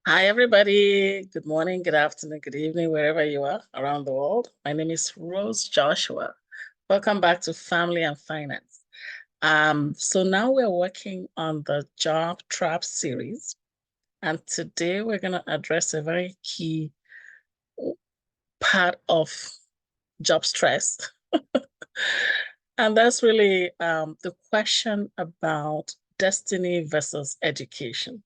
Hi, everybody. Good morning, good afternoon, good evening, wherever you are around the world. My name is Rose Joshua. Welcome back to Family and Finance. So now we're working on the Job Trap series. And today we're going to address a very key part of job stress. And that's really the question about destiny versus education.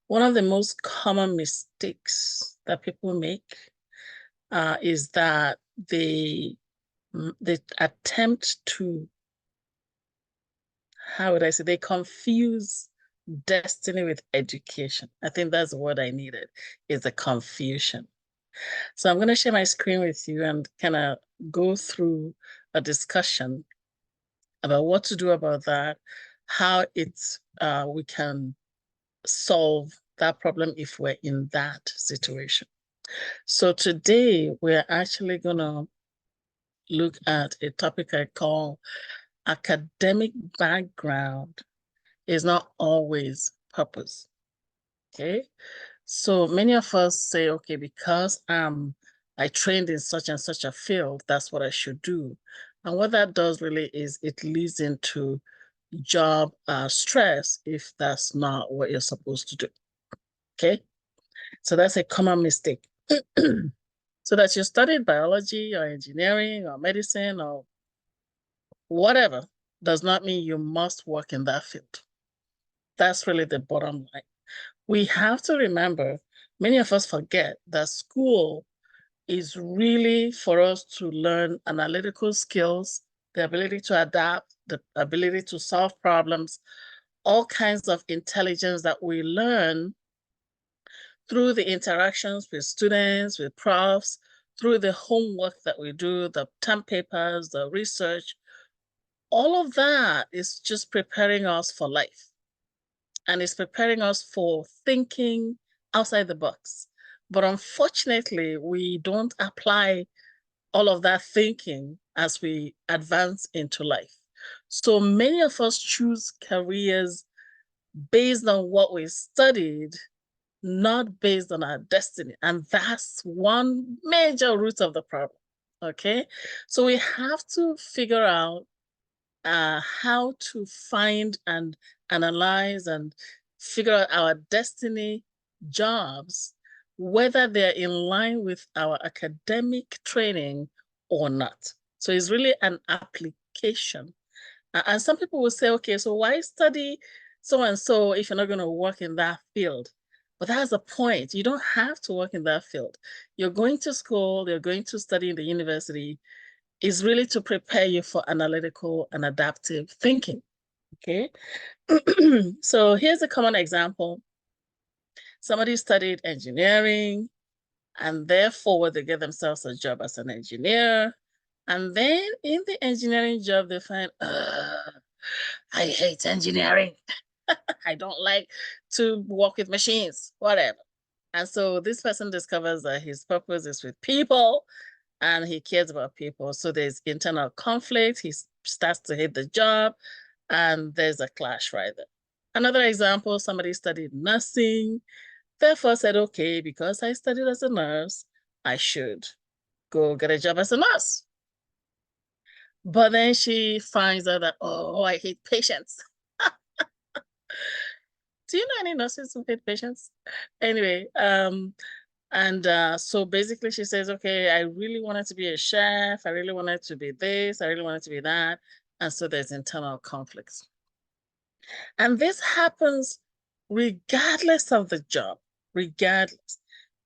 One of the most common mistakes that people make is that they attempt to, how would I say, they confuse destiny with education. I think that's the word I needed, is the confusion. So I'm going to share my screen with you and kind of go through a discussion about what to do about that, how we can solve that problem if we're in that situation. So today we're actually going to look at a topic I call academic background is not always purpose. Okay. So many of us say, okay, because I trained in such and such a field, that's what I should do. And what that does really is it leads into job stress if that's not what you're supposed to do. Okay. So that's a common mistake. So that you studied biology or engineering or medicine or whatever does not mean you must work in that field. That's really the bottom line. We have to remember, many of us forget that school is really for us to learn analytical skills, the ability to adapt, the ability to solve problems, all kinds of intelligence that we learn through the interactions with students, with profs, through the homework that we do, the term papers, the research. All of that is just preparing us for life. And it's preparing us for thinking outside the box. But unfortunately, we don't apply all of that thinking as we advance into life. So many of us choose careers based on what we studied, not based on our destiny. And that's one major root of the problem. Okay. So we have to figure out how to find and analyze and figure out our destiny jobs, whether they're in line with our academic training or not. So it's really an application. And some people will say, okay, so why study so and so if you're not going to work in that field? But that's the point. You don't have to work in that field. You're going to school, you're going to study in the university, is really to prepare you for analytical and adaptive thinking. Okay. So here's a common example. Somebody studied engineering and therefore they get themselves a job as an engineer. And then in the engineering job, they find, I hate engineering. I don't like to work with machines, whatever. And so this person discovers that his purpose is with people and he cares about people. So there's internal conflict. He starts to hate the job and there's a clash right there. Another example, somebody studied nursing, therefore said, okay, because I studied as a nurse, I should go get a job as a nurse. But then she finds out that, oh, I hate patients. Do you know any nurses who hate patients? Anyway, so basically she says, okay, I really wanted to be a chef. I really wanted to be this. I really wanted to be that. And so there's internal conflicts. And this happens regardless of the job, regardless.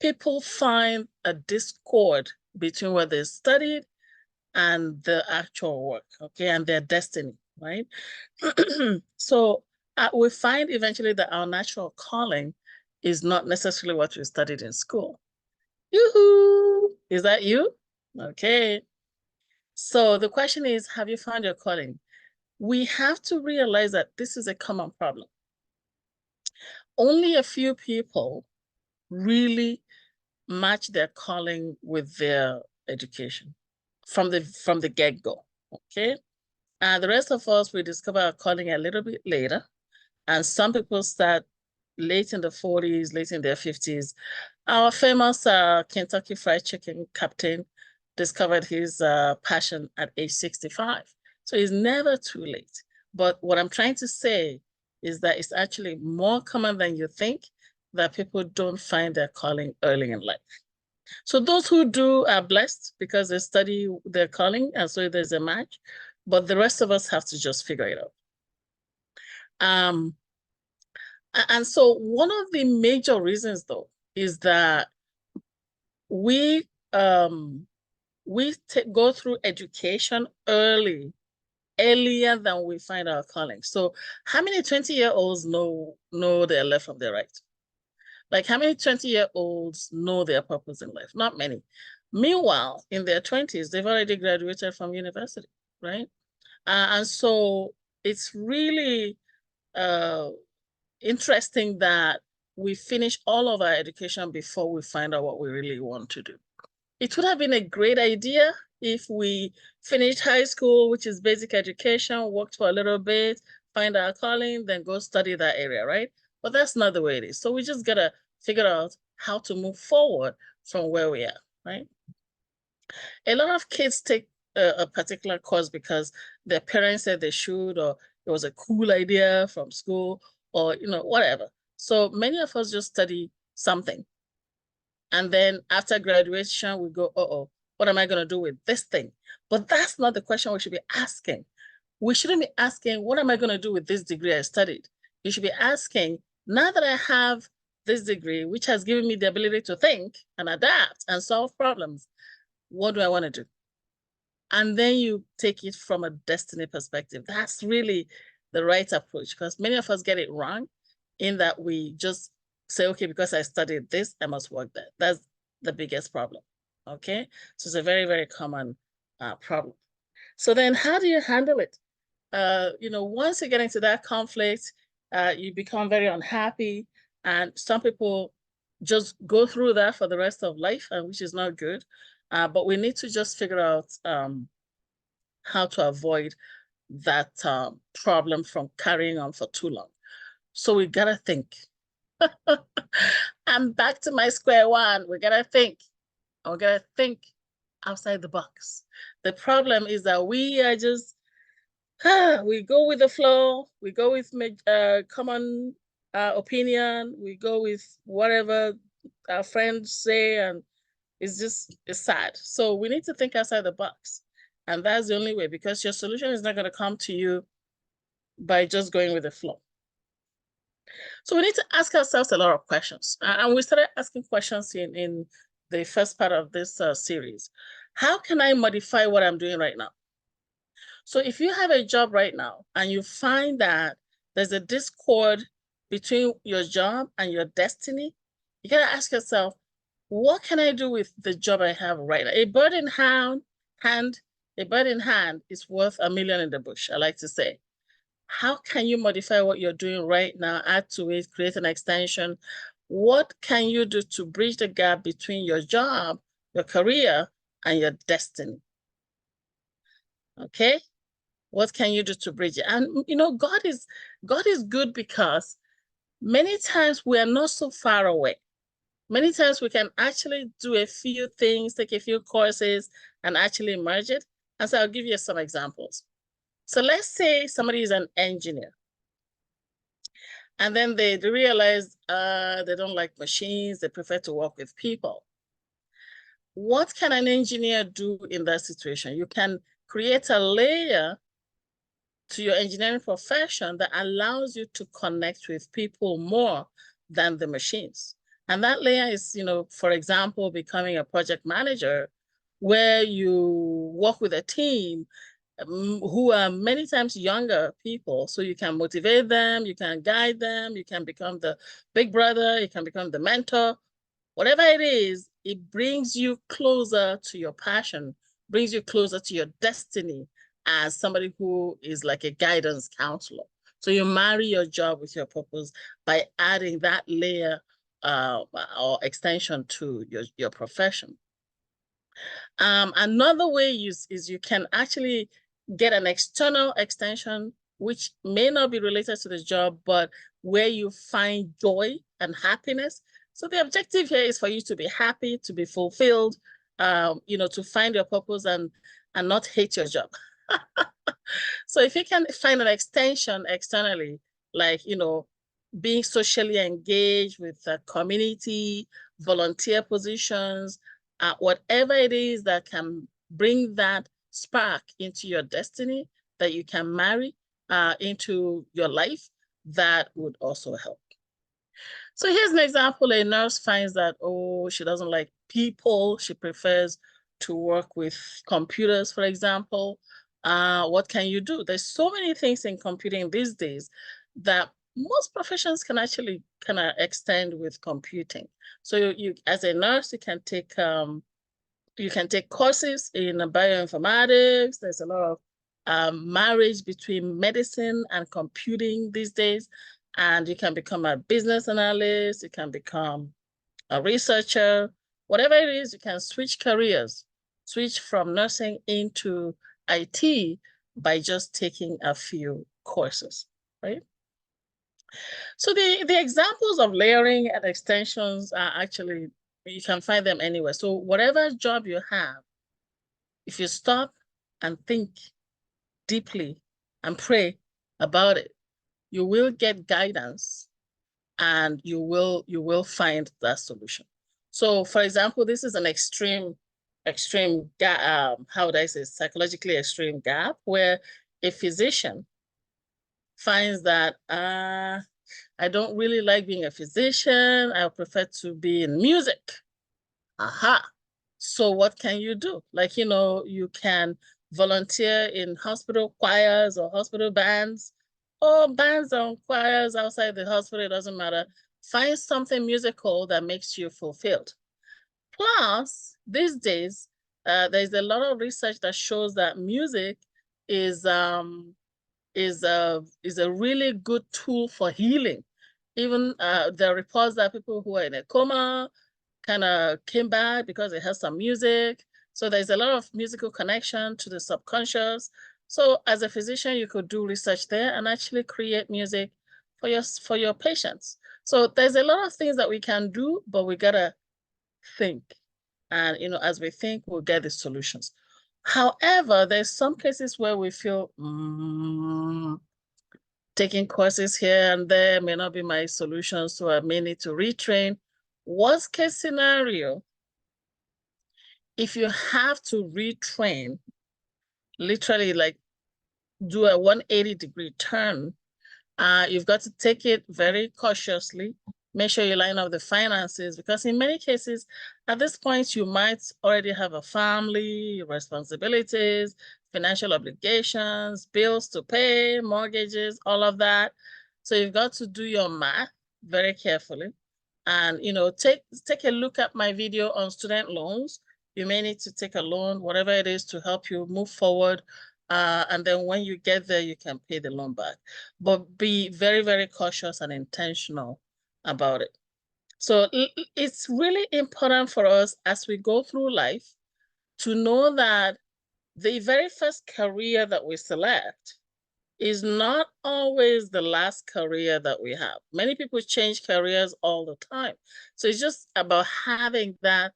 People find a discord between what they studied and the actual work, okay, and their destiny, right? So we find eventually that our natural calling is not necessarily what we studied in school. Yoo-hoo! Is that you? Okay. So the question is, have you found your calling? We have to realize that this is a common problem. Only a few people really match their calling with their education from the get-go. Okay. And the rest of us, we discover our calling a little bit later. And some people start late in the 40s, late in their 50s. Our famous Kentucky Fried Chicken captain discovered his passion at age 65. So it's never too late. But what I'm trying to say is that it's actually more common than you think that people don't find their calling early in life. So those who do are blessed because they study their calling, and so there's a match. But the rest of us have to just figure it out. And so one of the major reasons, though, is that we go through education earlier than we find our calling. So how many 20-year-olds know their left from their right? Like how many 20-year-olds know their purpose in life? Not many. Meanwhile, in their 20s, they've already graduated from university, right? And so it's really interesting that we finish all of our education before we find out what we really want to do. It would have been a great idea if we finished high school, which is basic education, worked for a little bit, find our calling, then go study that area, right? But that's not the way it is. So we just gotta figure out how to move forward from where we are, right? A lot of kids take a particular course because their parents said they should, or it was a cool idea from school, or whatever. So many of us just study something. And then after graduation, we go, uh-oh, what am I going to do with this thing? But that's not the question we should be asking. We shouldn't be asking, what am I going to do with this degree I studied? You should be asking, now that I have this degree, which has given me the ability to think and adapt and solve problems, what do I want to do? And then you take it from a destiny perspective. That's really the right approach, because many of us get it wrong in that we just say, okay, because I studied this, I must work there. That's the biggest problem, okay? So it's a very, very common problem. So then how do you handle it? Once you get into that conflict, you become very unhappy, and some people just go through that for the rest of life, which is not good. But we need to just figure out how to avoid that problem from carrying on for too long. So we gotta think. I'm back to my square one. We gotta think. We gotta think outside the box. The problem is that we are just we go with the flow. We go with common opinion. We go with whatever our friends say, and it's sad. So we need to think outside the box. And that's the only way, because your solution is not going to come to you by just going with the flow. So we need to ask ourselves a lot of questions. And we started asking questions in the first part of this series. How can I modify what I'm doing right now? So if you have a job right now and you find that there's a discord between your job and your destiny, you got to ask yourself, what can I do with the job I have right now? A bird in hand is worth a million in the bush, I like to say. How can you modify what you're doing right now, add to it, create an extension? What can you do to bridge the gap between your job, your career, and your destiny? Okay? What can you do to bridge it? And God is good, because many times we are not so far away. Many times we can actually do a few things, take a few courses, and actually merge it. And so I'll give you some examples. So let's say somebody is an engineer, and then they realize they don't like machines, they prefer to work with people. What can an engineer do in that situation? You can create a layer to your engineering profession that allows you to connect with people more than the machines. And that layer is, for example, becoming a project manager, where you work with a team who are many times younger people. So you can motivate them, you can guide them, you can become the big brother, you can become the mentor. Whatever it is, it brings you closer to your passion, brings you closer to your destiny as somebody who is like a guidance counselor. So you marry your job with your purpose by adding that layer or extension to your profession. Another way is you can actually get an external extension, which may not be related to the job, but where you find joy and happiness. So the objective here is for you to be happy, to be fulfilled, you know, to find your purpose and not hate your job. So if you can find an extension externally, like, you know, being socially engaged with the community, volunteer positions, whatever it is that can bring that spark into your destiny that you can marry into your life, that would also help. So here's an example. A nurse finds that, oh, she doesn't like people. She prefers to work with computers, for example. What can you do? There's so many things in computing these days that most professions can actually kind of extend with computing. So you, as a nurse, you can take courses in bioinformatics. There's a lot of marriage between medicine and computing these days. And you can become a business analyst, you can become a researcher, whatever it is, you can switch careers, switch from nursing into IT by just taking a few courses, right? So the examples of layering and extensions are actually, you can find them anywhere. So whatever job you have, if you stop and think deeply and pray about it, you will get guidance and you will find that solution. So for example, this is an extreme gap, how would I say, psychologically extreme gap, where a physician finds that I don't really like being a physician. I prefer to be in music. Aha. So what can you do? Like, you know, you can volunteer in hospital choirs or hospital bands, or bands or choirs outside the hospital, it doesn't matter. Find something musical that makes you fulfilled. Plus, these days, there's a lot of research that shows that music is a really good tool for healing. Even there are reports that people who are in a coma kind of came back because it has some music. So there's a lot of musical connection to the subconscious. So as a physician, you could do research there and actually create music for your patients. So there's a lot of things that we can do, but we gotta think. And you know, as we think, we'll get the solutions. However, there's some cases where we feel taking courses here and there may not be my solution, so I may need to retrain. Worst case scenario, if you have to retrain, literally like do a 180-degree turn, you've got to take it very cautiously. Make sure you line up the finances, because in many cases, at this point, you might already have a family, responsibilities, financial obligations, bills to pay, mortgages, all of that. So you've got to do your math very carefully. And, you know, take a look at my video on student loans. You may need to take a loan, whatever it is, to help you move forward. And then when you get there, you can pay the loan back. But be very, very cautious and intentional about it. So it's really important for us as we go through life to know that the very first career that we select is not always the last career that we have. Many people change careers all the time. So it's just about having that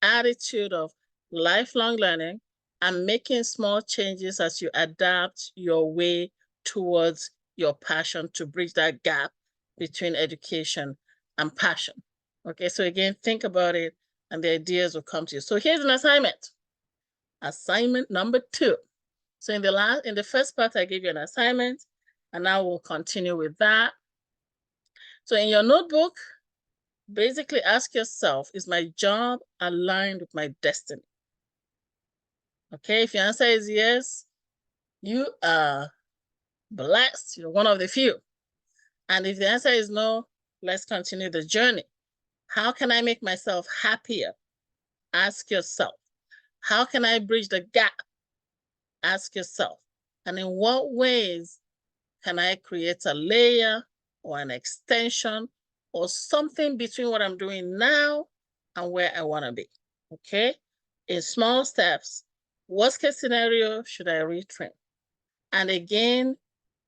attitude of lifelong learning and making small changes as you adapt your way towards your passion to bridge that gap between education and passion. Okay, so again, think about it and the ideas will come to you. So here's an assignment. Assignment number 2. So in the first part, I gave you an assignment, and now we'll continue with that. So in your notebook, basically ask yourself, is my job aligned with my destiny? Okay, if your answer is yes, you are blessed. You're one of the few. And if the answer is no, let's continue the journey. How can I make myself happier? Ask yourself. How can I bridge the gap? Ask yourself. And in what ways can I create a layer or an extension or something between what I'm doing now and where I want to be? Okay, in small steps. Worst case scenario, should I retrain? And again,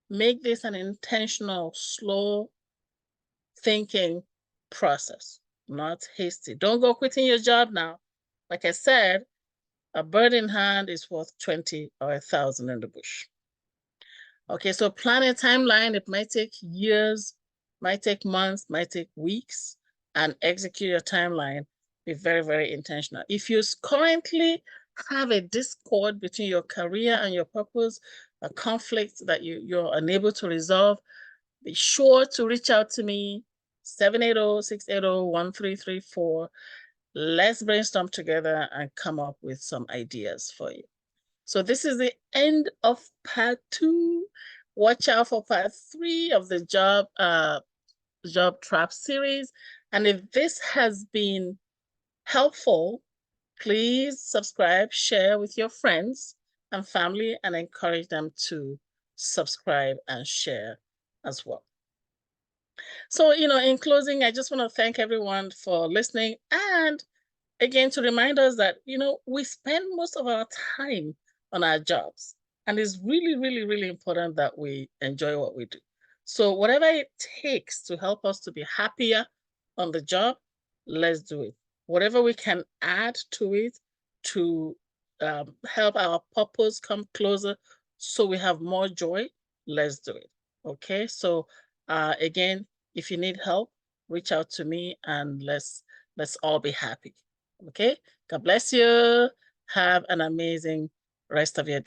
make this an intentional, slow thinking process, not hasty. Don't go quitting your job now. Like I said, a bird in hand is worth 20 or 1,000 in the bush. Okay, so plan a timeline. It might take years, might take months, might take weeks, and execute your timeline. Be very, very intentional. If you currently have a discord between your career and your purpose, a conflict that you're unable to resolve, be sure to reach out to me, 780-680-1334. Let's brainstorm together and come up with some ideas for you. So this is the end of part 2. Watch out for part 3 of the job trap series. And if this has been helpful, please subscribe, share with your friends and family, and encourage them to subscribe and share as well. So, in closing, I just want to thank everyone for listening. And again, to remind us that, we spend most of our time on our jobs. And it's really, really, really important that we enjoy what we do. So whatever it takes to help us to be happier on the job, let's do it. Whatever we can add to it to help our purpose come closer so we have more joy, let's do it. Okay, so again, if you need help, reach out to me and let's all be happy. Okay, God bless you. Have an amazing rest of your day.